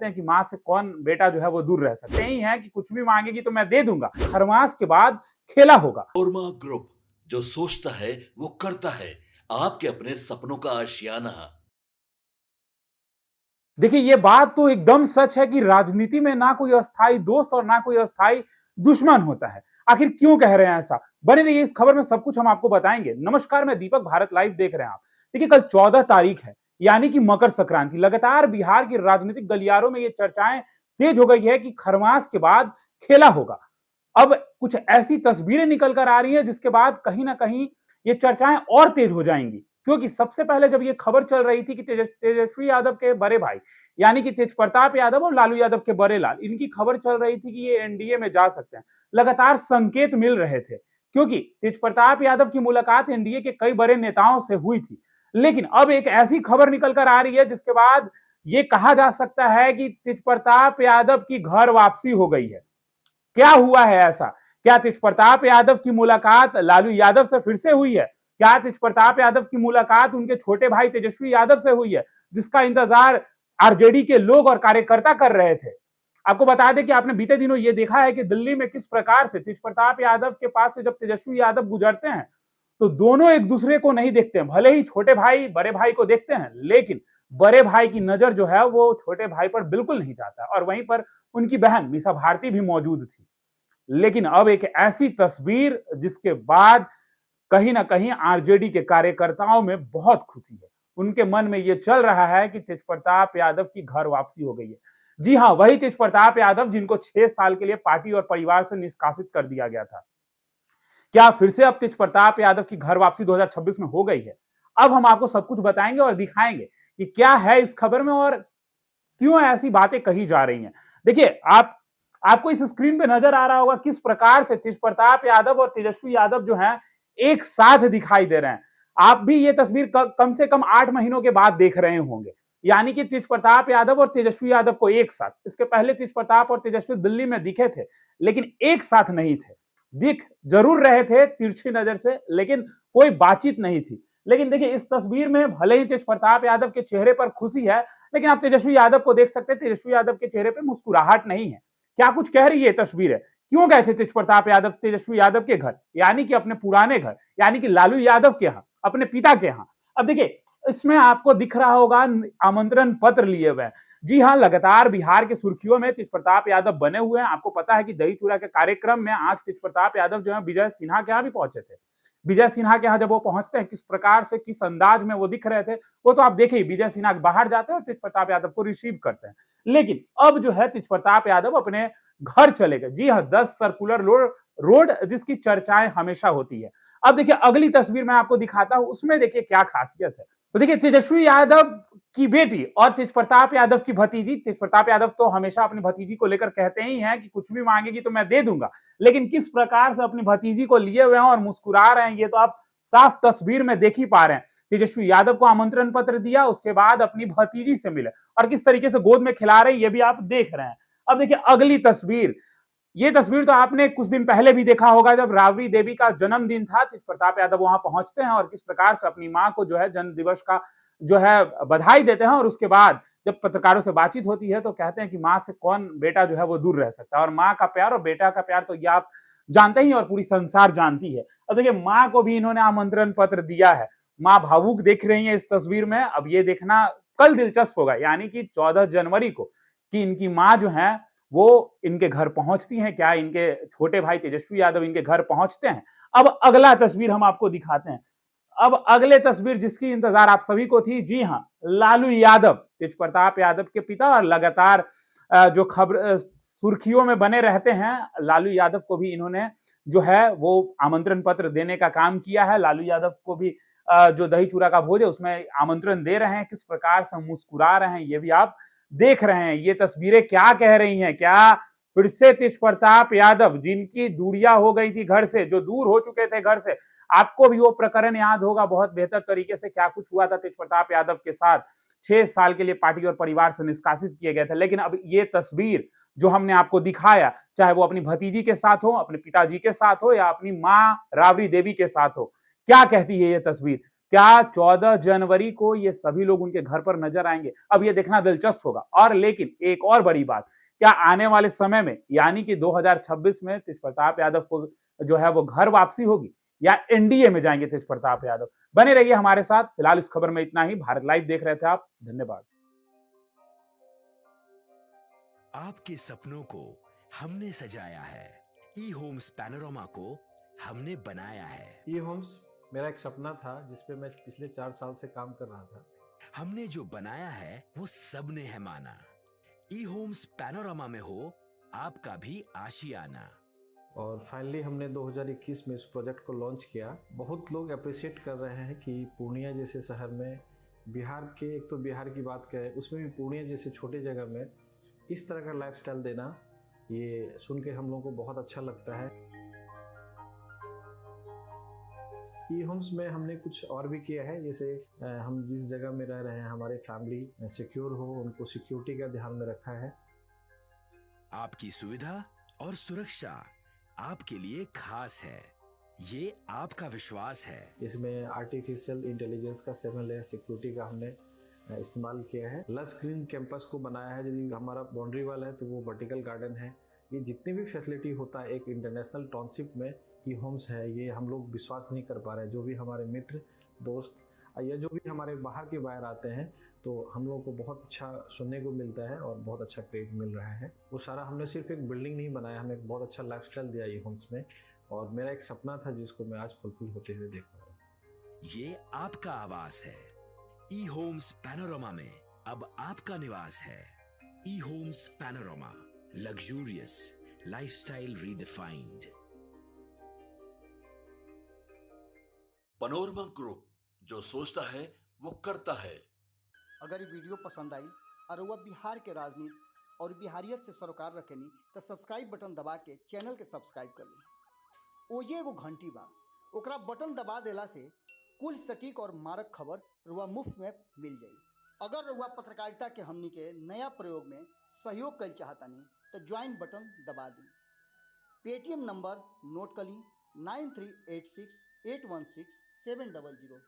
हैं कि माँ से कौन बेटा जो है वो दूर रह सकते ही है कि कुछ भी मांगेगी तो मैं दे दूंगा। खरमास के बाद खेला होगा। ओरमा ग्रुप, जो सोचता है वो करता है। आपके अपने सपनों का आशियाना। देखिए ये बात तो एकदम सच है कि राजनीति में ना कोई अस्थाई दोस्त और ना कोई अस्थाई दुश्मन होता है। आखिर क्यों कह रहे हैं ऐसा? बने रहिए इस खबर में, सब कुछ हम आपको बताएंगे। नमस्कार, मैं दीपक, भारत लाइव देख रहे हैं आप। देखिए कल 14 तारीख है, यानी कि मकर संक्रांति। लगातार बिहार की राजनीतिक गलियारों में ये चर्चाएं तेज हो गई है कि खरमास के बाद खेला होगा। अब कुछ ऐसी तस्वीरें निकल कर आ रही है जिसके बाद कहीं ना कहीं ये चर्चाएं और तेज हो जाएंगी, क्योंकि सबसे पहले जब ये खबर चल रही थी कि तेजस्वी यादव के बड़े भाई यानी कि तेज प्रताप यादव और लालू यादव के बड़े लाल, इनकी खबर चल रही थी कि ये एनडीए में जा सकते हैं। लगातार संकेत मिल रहे थे, क्योंकि तेज प्रताप यादव की मुलाकात एनडीए के कई बड़े नेताओं से हुई थी। लेकिन अब एक ऐसी खबर निकल कर आ रही है जिसके बाद ये कहा जा सकता है कि तेज प्रताप यादव की घर वापसी हो गई है। क्या हुआ है ऐसा? क्या तेज प्रताप यादव की मुलाकात लालू यादव से फिर से हुई है? क्या तेज प्रताप यादव की मुलाकात उनके छोटे भाई तेजस्वी यादव से हुई है, जिसका इंतजार आरजेडी के लोग और कार्यकर्ता कर रहे थे? आपको बता दें कि आपने बीते दिनों यह देखा है कि दिल्ली में किस प्रकार से तेज प्रताप यादव के पास से जब तेजस्वी यादव गुजरते हैं तो दोनों एक दूसरे को नहीं देखते हैं। भले ही छोटे भाई बड़े भाई को देखते हैं, लेकिन बड़े भाई की नजर जो है वो छोटे भाई पर बिल्कुल नहीं जाता। और वहीं पर उनकी बहन मीसा भारती भी मौजूद थी। लेकिन अब एक ऐसी तस्वीर जिसके बाद कहीं ना कहीं आरजेडी के कार्यकर्ताओं में बहुत खुशी है। उनके मन में यह चल रहा है कि तेज प्रताप यादव की घर वापसी हो गई है। जी हां, वही तेज प्रताप यादव जिनको 6 साल के लिए पार्टी और परिवार से निष्कासित कर दिया गया था। क्या फिर से अब तेज प्रताप यादव की घर वापसी 2026 में हो गई है? अब हम आपको सब कुछ बताएंगे और दिखाएंगे कि क्या है इस खबर में और क्यों ऐसी बातें कही जा रही हैं। देखिए आपको इस स्क्रीन पे नजर आ रहा होगा किस प्रकार से तेज प्रताप यादव और तेजस्वी यादव जो हैं एक साथ दिखाई दे रहे हैं। आप भी ये तस्वीर कम से कम 8 महीनों के बाद देख रहे होंगे। यानी कि तेज प्रताप यादव और तेजस्वी यादव को एक साथ। इसके पहले तेज प्रताप और तेजस्वी दिल्ली में दिखे थे, लेकिन एक साथ नहीं थे। दिख जरूर रहे थे तिरछी नजर से, लेकिन कोई बातचीत नहीं थी। लेकिन देखिए इस तस्वीर में भले ही तेज प्रताप यादव के चेहरे पर खुशी है, लेकिन आप तेजस्वी यादव को देख सकते हैं, तेजस्वी यादव के चेहरे पर मुस्कुराहट नहीं है। क्या कुछ कह रही है तस्वीर है? क्यों गए थे तेज प्रताप यादव तेजस्वी यादव के घर, यानी कि अपने पुराने घर, यानी कि लालू यादव के यहाँ, अपने पिता के यहाँ? अब देखिए इसमें आपको दिख रहा होगा आमंत्रण पत्र लिए हुए। जी हाँ, लगातार बिहार के सुर्खियों में तेज प्रताप यादव बने हुए हैं। आपको पता है कि दही चूड़ा के कार्यक्रम में आज तेज प्रताप यादव जो है विजय सिन्हा के यहाँ भी पहुंचे थे। विजय सिन्हा के यहाँ जब वो पहुंचते हैं किस प्रकार से किस अंदाज में वो दिख रहे थे, वो तो आप देखिए। विजय सिन्हा बाहर जाते हैं और तेज प्रताप यादव को रिसीव करते हैं। लेकिन अब जो है तेज प्रताप यादव अपने घर चले गए। जी हाँ, 10 सर्कुलर रोड जिसकी चर्चाएं हमेशा होती है। अब देखिए अगली तस्वीर मैं आपको दिखाता हूं, उसमें देखिए क्या खासियत है। तो देखिए तेजस्वी यादव की बेटी और तेज प्रताप यादव की भतीजी। तेज प्रताप यादव तो हमेशा अपनी भतीजी को लेकर कहते ही हैं कि कुछ भी मांगेगी तो मैं दे दूंगा। लेकिन किस प्रकार से अपनी भतीजी को लिए हुए हैं और मुस्कुरा रहे हैं, ये तो आप साफ तस्वीर में देख ही पा रहे हैं। तेजस्वी यादव को आमंत्रण पत्र दिया, उसके बाद अपनी भतीजी से मिले और किस तरीके से गोद में खिला रहे हैं ये भी आप देख रहे हैं। अब देखिए अगली तस्वीर। ये तस्वीर तो आपने कुछ दिन पहले भी देखा होगा, जब राबड़ी देवी का जन्मदिन था। तेज प्रताप यादव वहां पहुंचते हैं और किस प्रकार से अपनी मां को जो है जन्म दिवस का जो है बधाई देते हैं। और उसके बाद जब पत्रकारों से बातचीत होती है तो कहते हैं कि मां से कौन बेटा जो है वो दूर रह सकता है। और मां का प्यार और बेटा का प्यार तो ये आप जानते ही और पूरी संसार जानती है। अब देखिए मां को भी इन्होंने आमंत्रण पत्र दिया है। मां भावुक दिख रही है इस तस्वीर में। अब ये देखना कल दिलचस्प होगा, यानी कि 14 जनवरी को, कि इनकी मां जो है वो इनके घर पहुंचती हैं। क्या इनके छोटे भाई तेजस्वी यादव इनके घर पहुंचते हैं? अब अगला तस्वीर हम आपको दिखाते हैं। अब अगले तस्वीर जिसकी इंतजार आप सभी को थी, जी हां, लालू यादव, तेज प्रताप यादव के पिता। और लगातार जो खबर सुर्खियों में बने रहते हैं, लालू यादव को भी इन्होंने जो है वो आमंत्रण पत्र देने का काम किया है। लालू यादव को भी जो दही चूड़ा का भोज है उसमें आमंत्रण दे रहे हैं। किस प्रकार से मुस्कुरा रहे हैं ये भी आप देख रहे हैं। ये तस्वीरें क्या कह रही हैं? क्या फिर से तेज प्रताप यादव, जिनकी दूरियां हो गई थी घर से, जो दूर हो चुके थे घर से, आपको भी वो प्रकरण याद होगा बहुत बेहतर तरीके से, क्या कुछ हुआ था तेज प्रताप यादव के साथ। 6 साल के लिए पार्टी और परिवार से निष्कासित किए गए थे। लेकिन अब ये तस्वीर जो हमने आपको दिखाया, चाहे वो अपनी भतीजी के साथ हो, अपने पिताजी के साथ हो, या अपनी मां राबड़ी देवी के साथ हो, क्या कहती है ये तस्वीर? क्या 14 जनवरी को ये सभी लोग उनके घर पर नजर आएंगे? अब ये देखना दिलचस्प होगा। और लेकिन एक और बड़ी बात, क्या आने वाले समय में यानी कि 2026 में तेज प्रताप यादव को जो है वो घर वापसी होगी या एनडीए में जाएंगे तेज प्रताप यादव? बने रहिए हमारे साथ। फिलहाल इस खबर में इतना ही। भारत लाइव देख रहे थे आप, धन्यवाद। आपके सपनों को हमने सजाया है, ई होम्स पैनोरामा को हमने बनाया है। ई होम्स मेरा एक सपना था जिस पे मैं पिछले 4 साल से काम कर रहा था। हमने जो बनाया है वो सबने है माना। ई होम्स पैनोरामा में हो आपका भी आशियाना। और फाइनली हमने 2021 में इस प्रोजेक्ट को लॉन्च किया। बहुत लोग अप्रिशिएट कर रहे हैं कि पूर्णिया जैसे शहर में, बिहार के, एक तो बिहार की बात करें उसमें भी पूर्णिया जैसे छोटे जगह में इस तरह का लाइफस्टाइल देना, ये सुन के हम लोगों को बहुत अच्छा लगता है। ई होम्स में हमने कुछ और भी किया है, जैसे हम जिस जगह में रह रहे हैं हमारे फैमिली सिक्योर हो, उनको सिक्योरिटी का ध्यान में रखा है। आपकी सुविधा और सुरक्षा आपके लिए खास है, ये आपका विश्वास है। इसमें आर्टिफिशियल इंटेलिजेंस का 7 लेयर सिक्योरिटी का हमने इस्तेमाल किया है। लस ग्रीन कैंपस को बनाया है। यदि हमारा बाउंड्री वाल है तो वो वर्टिकल गार्डन है। ये जितनी भी फैसिलिटी होता है एक इंटरनेशनल टाउनशिप में ई होम्स है, ये हम लोग विश्वास नहीं कर पा रहे हैं। जो भी हमारे मित्र दोस्त या जो भी हमारे बाहर के बाहर आते हैं तो हम लोगों को बहुत अच्छा सुनने को मिलता है और बहुत अच्छा क्रेडिट मिल रहा है। वो सारा हमने सिर्फ एक बिल्डिंग नहीं बनाया, हमें एक बहुत अच्छा लाइफस्टाइल दिया ई होम्स में, और मेरा एक सपना था जिसको मैं आज फुलफिल होते हुए देख रहा हूँ। ये आपका आवास है। ई होम्स पैनोरामा में अब आपका निवास है। E homes Panorama, luxurious lifestyle redefined. Panorama group, जो सोचता है वो करता है। अगर ये वीडियो पसंद आई और वह बिहार के राजनीति और बिहारियत से सरोकार रखेनी तो सब्सक्राइब बटन दबा के चैनल के सब्सक्राइब कर ली। ओजे एगो घंटी बा, ओकरा बटन दबा देला से कुल सटीक और मारक खबर रुआ मुफ्त में मिल जाई। अगर रुआ पत्रकारिता के हमनी के नया प्रयोग में सहयोग कर चाहतानी तो ज्वाइन बटन दबा दी। पेटीएम नंबर नोट कर ली 9386816700।